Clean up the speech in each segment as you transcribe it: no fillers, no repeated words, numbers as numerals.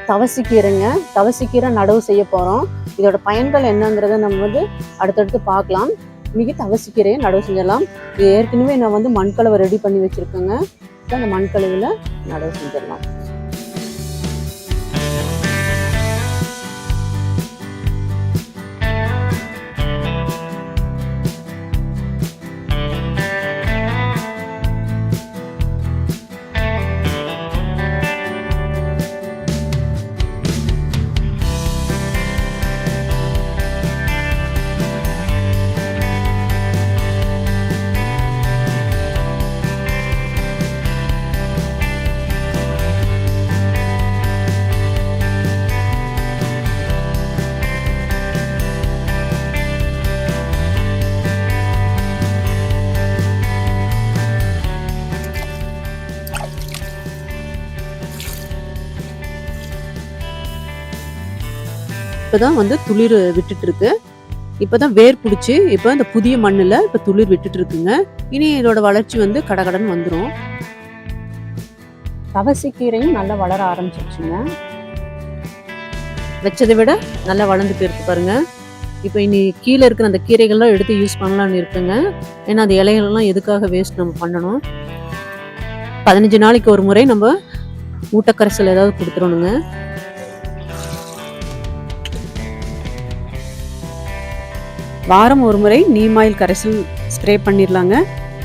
தவசிக்கீரைங்க. தவசிக்கீரை நடவு செய்ய போகிறோம். இதோட பயன்கள் என்னங்கிறத நம்ம அடுத்தடுத்து பார்க்கலாம். இன்னைக்கு தவசிக்கீரையை நடவு செஞ்சிடலாம். இது ஏற்கனவே நான் மண்கலவை ரெடி பண்ணி வச்சுருக்கேங்க. அந்த மண்கலவையில் நடவு செஞ்சிடலாம். இப்போதான் துளிர் விட்டுட்டு இருக்கு. இப்போதான் வேர் பிடிச்சி இப்போ இந்த புதிய மண்ணில் இப்போ துளிர் விட்டுட்டு இருக்குங்க. இனி இதோட வளர்ச்சி கடகடன்னு வந்துடும். தவசிக்கீரையும் நல்லா வளர ஆரம்பிச்சிருச்சுங்க. வச்சதை விட நல்லா வளர்ந்துட்டு இருக்கு பாருங்க. இப்போ இனி கீழே இருக்கிற அந்த கீரைகள்லாம் எடுத்து யூஸ் பண்ணலான்னு இருக்குங்க. ஏன்னா அந்த இலைகள்லாம் எதுக்காக வேஸ்ட் நம்ம பண்ணணும். 15 நாளைக்கு ஒரு முறை நம்ம ஊட்டக்கரைசல் ஏதாவது கொடுத்துடணுங்க. வாரம் ஒரு முறை நீம் ஆயில் கரைசல் ஸ்ப்ரே பண்ணிடலாங்க.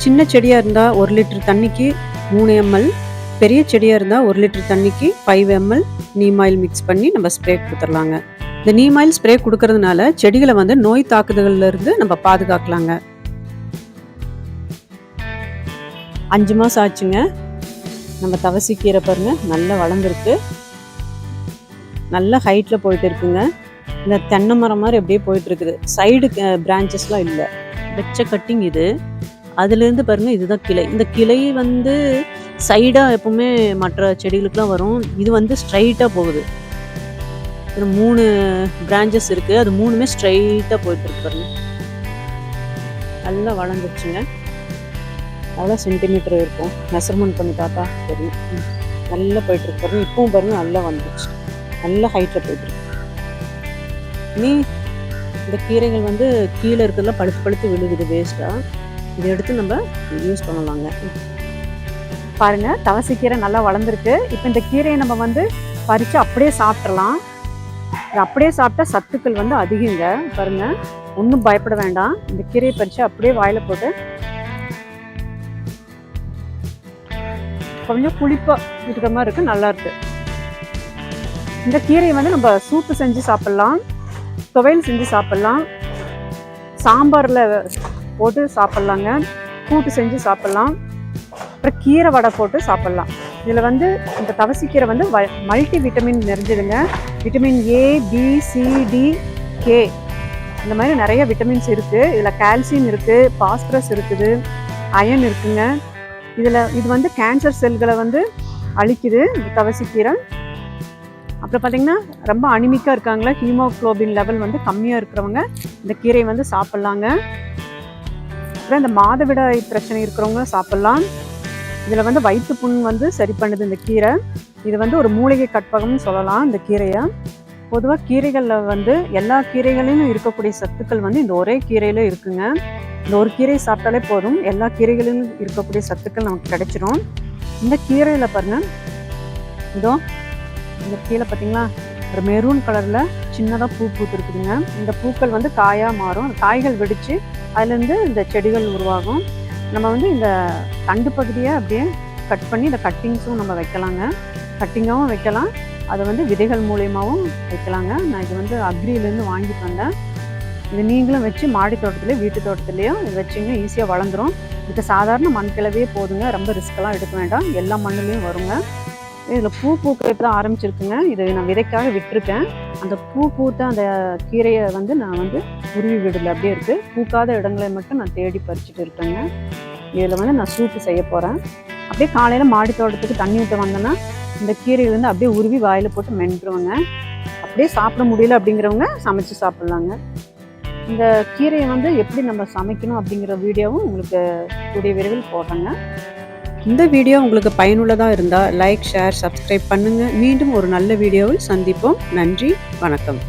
சின்ன செடியாக இருந்தால் 1 லிட்டர் தண்ணிக்கு 3 ml, பெரிய செடியாக இருந்தால் 1 லிட்டர் தண்ணிக்கு 5 ml நீம் ஆயில் மிக்ஸ் பண்ணி நம்ம ஸ்ப்ரே கொடுத்துடலாங்க. இந்த நீம் ஆயில் ஸ்ப்ரே கொடுக்கறதுனால செடிகளை நோய் தாக்குதல்ல இருந்து நம்ம பாதுகாக்கலாங்க. 5 மாதம் ஆச்சுங்க. நம்ம தவசிக்கீரை பாருங்க நல்லா வளர்ந்துருக்கு. நல்ல ஹைட்டில் போயிட்டு இருக்குங்க. இந்த தென்னை மரம் மாதிரி அப்படியே போயிட்டு இருக்குது. சைடு பிரான்ச்சஸ்லாம் இல்லை, வெச்ச கட்டிங் இது. அதுலேருந்து பாருங்க இதுதான் கிளை. இந்த கிளை சைடாக எப்பவுமே மற்ற செடிகளுக்கெல்லாம் வரும். இது ஸ்ட்ரைட்டாக போகுது. 3 பிரான்ச்சஸ் இருக்குது. அது 3மே ஸ்ட்ரைட்டாக போயிட்டு இருக்கு பாருங்க. நல்லா வளர்ந்துருச்சுங்க. எவ்வளோ சென்டிமீட்டர் இருக்கும் மெஷர்மெண்ட் பண்ணி பார்த்தா தெரியும். நல்லா போயிட்டு இருக்கு பாருங்க. இப்பவும் பாருங்க நல்லா வந்துருச்சு. நல்ல ஹைட்டில் போயிட்டு இருக்கு. நீ இந்த கீரைகள் கீழே இருக்கிறதுல பழுத்து பழுத்து விழுகுது வேஸ்ட்டாக. இதை எடுத்து நம்ம யூஸ் பண்ணலாங்க. பாருங்க தவசிக்கீரை நல்லா வளர்ந்துருக்கு. இப்போ இந்த கீரையை நம்ம பறித்து அப்படியே சாப்பிட்றலாம். அப்படியே சாப்பிட்டா சத்துக்கள் அதிகங்க. பாருங்க, ஒன்றும் பயப்பட வேண்டாம். இந்த கீரையை பறித்து அப்படியே வாயில போட்டு கொஞ்சம் புளிப்பா இருக்கிற மாதிரி இருக்கு. நல்லா இருக்கு. இந்த கீரையை நம்ம சூப்பு செஞ்சு சாப்பிட்லாம், துவையல் செஞ்சு சாப்பிட்லாம், சாம்பாரில் போட்டு சாப்பிட்லாங்க, கூட்டு செஞ்சு சாப்பிட்லாம், அப்புறம் கீரை வடை போட்டு சாப்பிட்லாம். இதில் இந்த தவசிக்கீரை மல்டி விட்டமின் நிறைஞ்சதுங்க. Vitamin A, B, C, D, K இந்த மாதிரி நிறைய விட்டமின்ஸ் இருக்குது. இதில் கால்சியம் இருக்குது, பாஸ்பரஸ் இருக்குது, அயன் இருக்குங்க. இது கேன்சர் செல்களை அழிக்குது இந்த தவசிக்கீரை. அப்புறம் பார்த்தீங்கன்னா ரொம்ப அனிமிக்காக இருக்காங்களா, ஹீமோக்ளோபின் லெவல் கம்மியாக இருக்கிறவங்க இந்த கீரையை சாப்பிட்லாங்க. அப்புறம் இந்த மாதவிடாய் பிரச்சனை இருக்கிறவங்க சாப்பிட்லாம். இதில் வயிற்று புண் சரி பண்ணுது இந்த கீரை. இது ஒரு மூலிகை கற்பகம்னு சொல்லலாம் இந்த கீரையை. பொதுவாக கீரைகளில் எல்லா கீரைகளிலும் இருக்கக்கூடிய சத்துக்கள் இந்த ஒரே கீரையில் இருக்குங்க. இந்த ஒரு கீரை சாப்பிட்டாலே போதும், எல்லா கீரைகளிலும் இருக்கக்கூடிய சத்துக்கள் நமக்கு கிடைச்சிடும். இந்த கீரையில் பாருங்கள், இதோ இந்த கீழே பார்த்தீங்களா ஒரு மெரூன் கலரில் சின்னதாக பூ பூத்துருக்குதுங்க. இந்த பூக்கள் காயாக மாறும். காய்கள் வெடித்து அதுலேருந்து இந்த செடிகள் உருவாகும். நம்ம இந்த தண்டு பகுதியை அப்படியே கட் பண்ணி இந்த கட்டிங்ஸும் நம்ம வைக்கலாங்க. கட்டிங்காகவும் வைக்கலாம், அதை விதைகள் மூலியமாகவும் வைக்கலாங்க. நான் இது அக்ரியிலேருந்து வாங்கிட்டு வந்தேன். இது நீங்களும் வச்சு மாடி தோட்டத்துலேயோ வீட்டு தோட்டத்துலேயோ இது வச்சிங்க, ஈஸியாக வளர்ந்துடும். இதுக்கு சாதாரண மண் கிளவே போதுங்க, ரொம்ப ரிஸ்க்கெல்லாம் எடுக்க வேண்டாம், எல்லா மண்ணுலேயும் வருங்க. இதில் பூ பூக்கிறது தான் ஆரம்பிச்சிருக்குங்க. இது நான் விதைக்காக விட்டுருக்கேன். அந்த பூ பூத்த அந்த கீரையை நான் உருவி விடலை, அப்படியே இருக்குது. பூக்காத இடங்களை மட்டும் நான் தேடி பறிச்சுட்டு இருக்கேங்க. இதில் நான் சூப்பு செய்ய போகிறேன். அப்படியே காலையில் மாடி தோட்டத்துக்கு தண்ணி ஊற்ற வந்தேன்னா இந்த கீரையிலேருந்து அப்படியே உருவி வாயில் போட்டு மென்றுருவாங்க. அப்படியே சாப்பிட முடியல அப்படிங்கிறவங்க சமைச்சு சாப்பிட்லாங்க. இந்த கீரையை எப்படி நம்ம சமைக்கணும் அப்படிங்கிற வீடியோவும் உங்களுக்கு கூடிய விரைவில் போடுறேங்க. இந்த வீடியோ உங்களுக்கு பயனுள்ளதாக இருந்தால் லைக், ஷேர், சப்ஸ்கிரைப் பண்ணுங்கள். மீண்டும் ஒரு நல்ல வீடியோவில் சந்திப்போம். நன்றி, வணக்கம்.